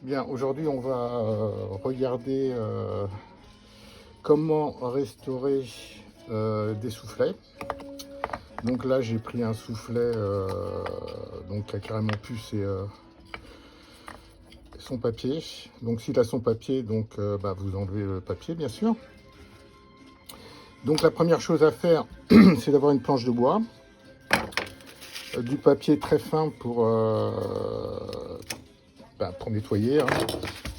Bien, aujourd'hui on va regarder comment restaurer des soufflets. Donc là j'ai pris un soufflet donc qui a carrément pu son papier. Donc s'il a son papier, donc vous enlevez le papier bien sûr. Donc la première chose à faire c'est d'avoir une planche de bois, du papier très fin pour nettoyer, hein.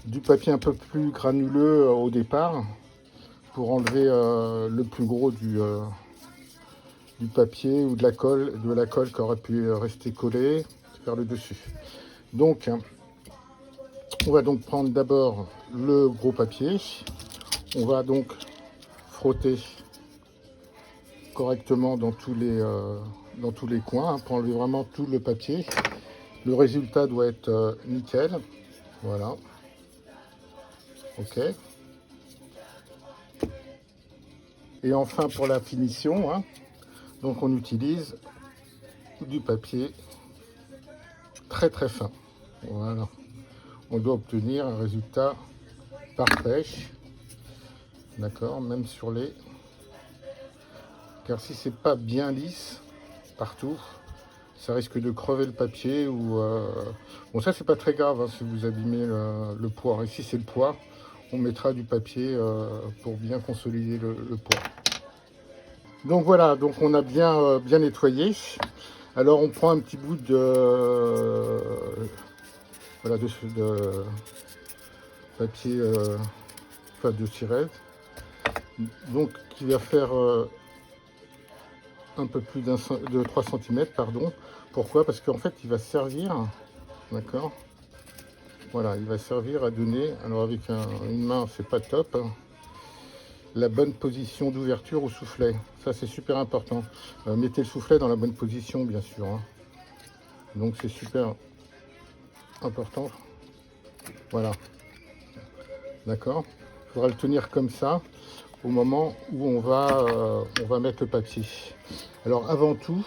Du papier un peu plus granuleux au départ pour enlever le plus gros du papier ou de la colle qui aurait pu rester collée vers le dessus. Donc on va donc prendre d'abord le gros papier, on va donc frotter correctement dans tous les coins, hein, pour enlever vraiment tout le papier. Le résultat doit être nickel, voilà, ok. Et enfin pour la finition, hein, donc on utilise du papier très très fin, voilà. On doit obtenir un résultat parfait, d'accord, même sur les... Car si c'est pas bien lisse partout, ça risque de crever le papier ou... Bon, ça c'est pas très grave, hein, si vous abîmez le poids. Ici c'est le poids, on mettra du papier pour bien consolider le poids. Donc voilà, donc on a bien nettoyé. Alors on prend un petit bout voilà, de papier, de cirette, donc qui va faire un peu plus de 3 cm, pardon. Pourquoi? Parce qu'en fait il va servir, d'accord, voilà, il va servir à donner, alors avec une main c'est pas top, hein, la bonne position d'ouverture au soufflet. Ça c'est super important. Mettez le soufflet dans la bonne position bien sûr, hein. Donc c'est super important, voilà, d'accord. Il faudra le tenir comme ça au moment où on va mettre le papier. Alors avant tout,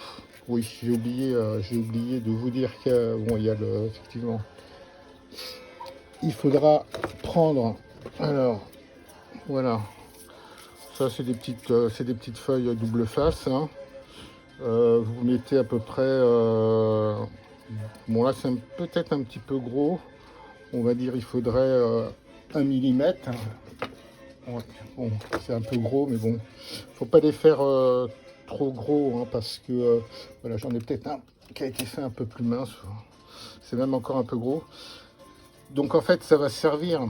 oui, j'ai oublié de vous dire qu'il bon, y a effectivement, il faudra prendre, alors voilà, ça c'est des petites feuilles double face, hein. Vous mettez à peu près, bon là c'est peut-être un petit peu gros, on va dire il faudrait 1 millimètre. Ouais, bon, c'est un peu gros, mais bon, faut pas les faire trop gros, hein, parce que voilà, j'en ai peut-être un qui a été fait un peu plus mince. C'est même encore un peu gros. Donc en fait, ça va servir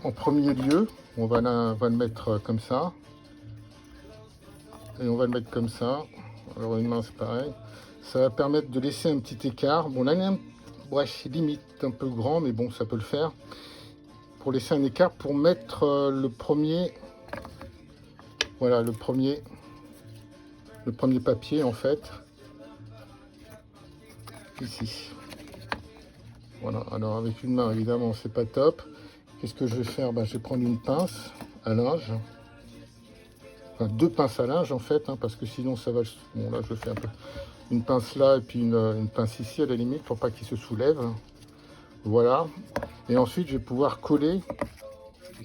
en premier lieu. On va le mettre comme ça. Et on va le mettre comme ça. Alors une main, c'est pareil. Ça va permettre de laisser un petit écart. Bon, là, il y a bref, limite un peu grand, mais bon, ça peut le faire. Pour laisser un écart, pour mettre le premier, voilà, le premier papier en fait, ici. Voilà, alors avec une main évidemment c'est pas top. Qu'est-ce que je vais faire? Je vais prendre une pince à linge, enfin 2 pinces à linge en fait, hein, parce que sinon ça va... Bon là je fais un peu une pince là et puis une pince ici à la limite pour pas qu'il se soulève. Voilà, et ensuite je vais pouvoir coller.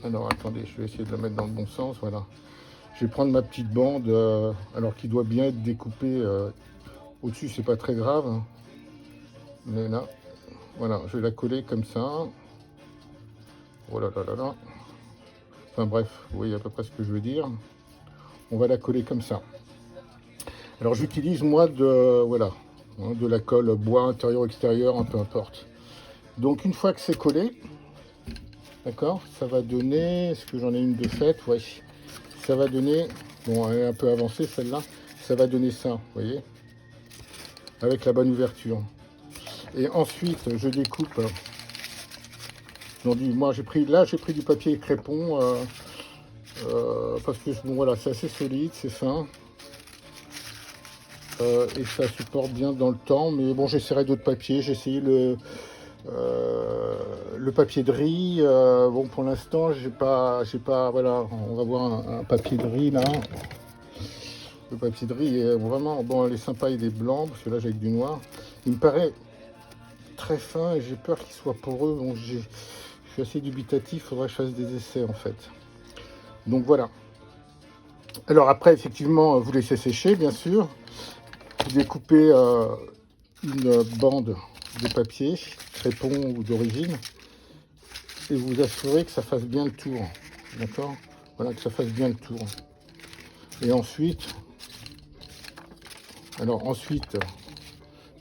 Alors attendez, je vais essayer de le mettre dans le bon sens, voilà. Je vais prendre ma petite bande, alors qui doit bien être découpée au-dessus, c'est pas très grave, hein. Mais là, voilà, je vais la coller comme ça. Oh là là là là. Enfin bref, vous voyez à peu près ce que je veux dire. On va la coller comme ça. Alors j'utilise moi voilà, hein, de la colle bois intérieur-extérieur, peu importe. Donc une fois que c'est collé, d'accord, ça va donner, est-ce que j'en ai une de faite? Ouais. Ça va donner, bon elle est un peu avancée celle-là, ça va donner ça, vous voyez, avec la bonne ouverture. Et ensuite je découpe, moi j'ai pris du papier crépon, parce que bon, voilà, c'est assez solide, c'est fin, et ça supporte bien dans le temps. Mais bon, j'essaierai d'autres papiers, j'ai essayé le papier de riz, bon pour l'instant j'ai pas, voilà, on va voir un papier de riz là. Le papier de riz est vraiment, bon, il est sympa, il est blanc, parce que là j'ai avec du noir. Il me paraît très fin et j'ai peur qu'il soit poreux. Bon, je suis assez dubitatif, il faudrait que je fasse des essais en fait. Donc voilà. Alors après, effectivement, vous laissez sécher, bien sûr. Vous découpez une bande de papier, crépon ou d'origine, et vous assurez que ça fasse bien le tour. D'accord? Voilà, que ça fasse bien le tour. Et ensuite,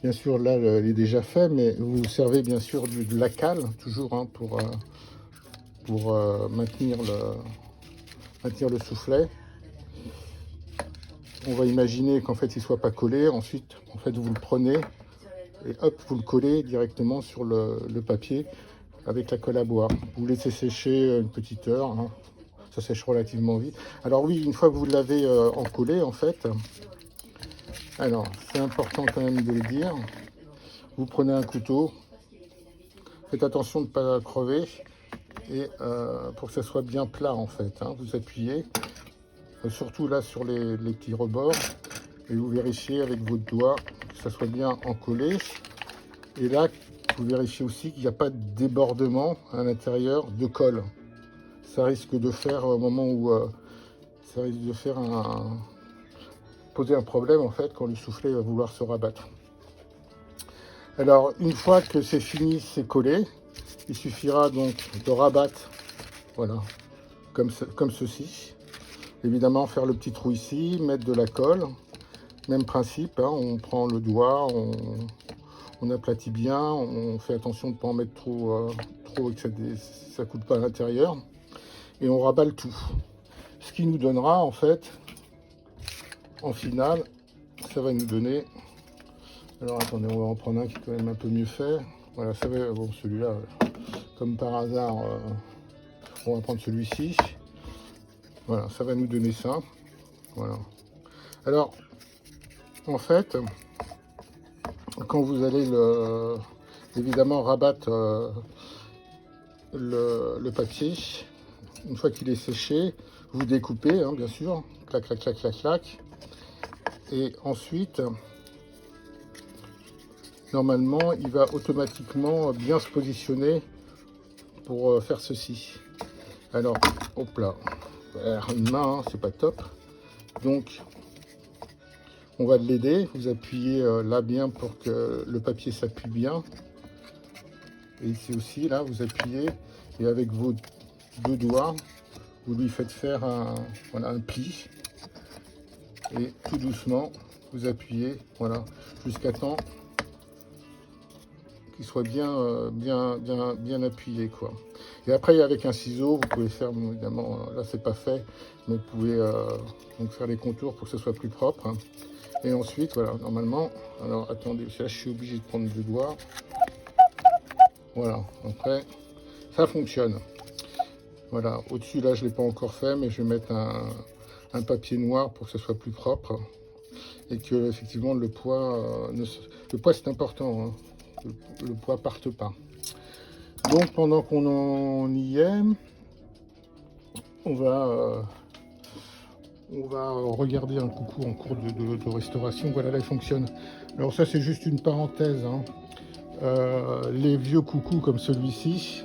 bien sûr, là, elle est déjà fait, mais vous servez bien sûr de la cale, toujours, hein, pour maintenir le soufflet. On va imaginer qu'en fait, il ne soit pas collé. Ensuite, en fait, vous le prenez et hop, vous le collez directement sur le papier avec la colle à bois. Vous laissez sécher une petite heure, hein. Ça sèche relativement vite. Alors oui, une fois que vous l'avez encollé, en fait, alors c'est important quand même de le dire, vous prenez un couteau, faites attention de ne pas crever, et pour que ça soit bien plat en fait, hein, vous appuyez, surtout là sur les petits rebords, et vous vérifiez avec votre doigt que ça soit bien encollé. Et là, vous vérifiez aussi qu'il n'y a pas de débordement à l'intérieur de colle. Ça risque de faire, au moment où ça risque de faire poser un problème en fait quand le soufflet va vouloir se rabattre. Alors une fois que c'est fini, c'est collé, il suffira donc de rabattre, voilà, comme ceci. Évidemment, faire le petit trou ici, mettre de la colle, même principe, hein, on prend le doigt, on aplatit bien, on fait attention de ne pas en mettre trop et que ça ne coule pas à l'intérieur. Et on rabat le tout. Ce qui nous donnera, en fait, en finale, ça va nous donner... Alors attendez, on va en prendre un qui est quand même un peu mieux fait. Voilà, ça va, bon, celui-là, comme par hasard, on va prendre celui-ci. Voilà, ça va nous donner ça. Voilà. Alors, en fait, quand vous allez évidemment rabattre le papier, une fois qu'il est séché, vous découpez, hein, bien sûr, clac, clac, clac, clac, clac. Et ensuite, normalement, il va automatiquement bien se positionner pour faire ceci. Alors, hop là, une main, hein, c'est pas top. Donc, on va l'aider. Vous appuyez là bien pour que le papier s'appuie bien. Et ici aussi, là, vous appuyez et avec vos deux doigts, vous lui faites faire voilà, un pli. Et tout doucement, vous appuyez, voilà, jusqu'à temps qu'il soit bien appuyé, quoi. Et après, avec un ciseau, vous pouvez faire, évidemment, là c'est pas fait, mais vous pouvez donc faire les contours pour que ce soit plus propre, hein. Et ensuite, voilà, normalement, alors attendez, là je suis obligé de prendre deux doigts. Voilà, après, ça fonctionne. Voilà, au-dessus, là, je ne l'ai pas encore fait, mais je vais mettre un papier noir pour que ce soit plus propre. Et que, effectivement, le poids, c'est important, hein. Le poids parte pas. Donc, pendant qu'on en y est, on va regarder un coucou en cours de restauration. Voilà, là, il fonctionne. Alors, ça, c'est juste une parenthèse, hein. Les vieux coucous comme celui-ci,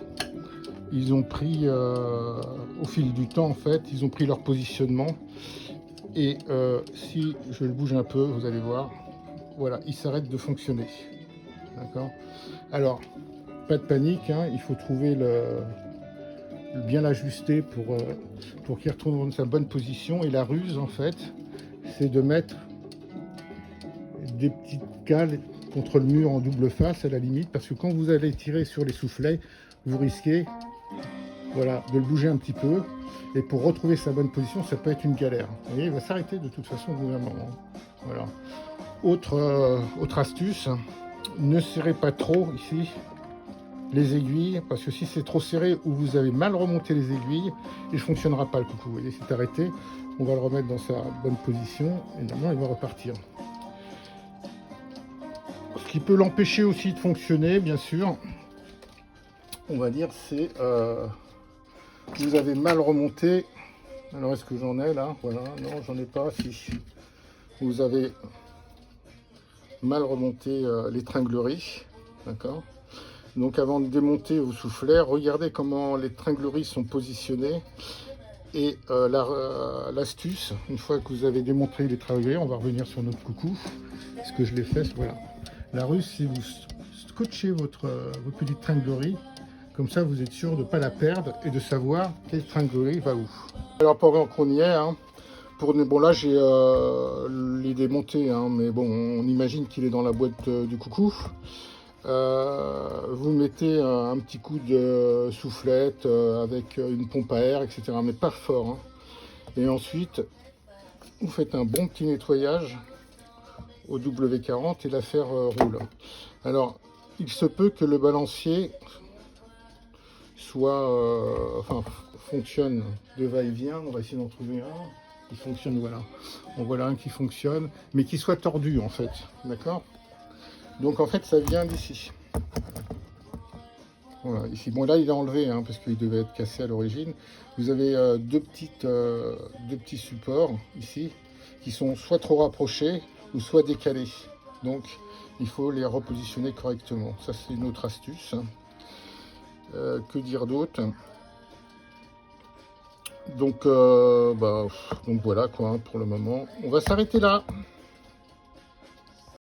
ils ont pris, au fil du temps, en fait, ils ont pris leur positionnement. Et si je le bouge un peu, vous allez voir, voilà, il s'arrête de fonctionner. D'accord? Alors, pas de panique, hein, il faut trouver bien l'ajuster pour qu'il retrouve dans sa bonne position. Et la ruse, en fait, c'est de mettre des petites cales contre le mur en double face à la limite, parce que quand vous allez tirer sur les soufflets, vous risquez, voilà, de le bouger un petit peu. Et pour retrouver sa bonne position, ça peut être une galère. Vous voyez, il va s'arrêter de toute façon au bout d'un moment. Voilà. Autre astuce, ne serrez pas trop ici les aiguilles, parce que si c'est trop serré ou vous avez mal remonté les aiguilles, il ne fonctionnera pas le coucou. Vous voyez, c'est arrêté. On va le remettre dans sa bonne position et normalement il va repartir. Ce qui peut l'empêcher aussi de fonctionner, bien sûr, on va dire, c'est vous avez mal remonté. Alors est-ce que j'en ai là? Voilà, non, j'en ai pas. Si vous avez mal remonté l'épinglerie, d'accord. Donc avant de démonter vos soufflets, regardez comment les tringleries sont positionnées. Et l'astuce, une fois que vous avez démonté les tringleries, on va revenir sur notre coucou. Ce que je l'ai fait, voilà. La ruse, c'est vous scotchez votre petite tringlerie. Comme ça, vous êtes sûr de ne pas la perdre et de savoir quelle tringlerie va où. Alors pendant qu'on y est, hein, bon là j'ai les démonté, hein, mais bon, on imagine qu'il est dans la boîte du coucou. Vous mettez un petit coup de soufflette avec une pompe à air, etc. Mais pas fort. Hein. Et ensuite, vous faites un bon petit nettoyage au W40 et l'affaire roule. Alors, il se peut que le balancier soit, fonctionne de va-et-vient. On va essayer d'en trouver un qui fonctionne, voilà. En voilà un qui fonctionne, mais qui soit tordu en fait, d'accord? Donc en fait, ça vient d'ici. Voilà, ici. Bon là, il est enlevé hein, parce qu'il devait être cassé à l'origine. Vous avez deux petits supports ici qui sont soit trop rapprochés ou soit décalés. Donc il faut les repositionner correctement. Ça c'est une autre astuce. Que dire d'autre? Donc voilà quoi hein, pour le moment. On va s'arrêter là.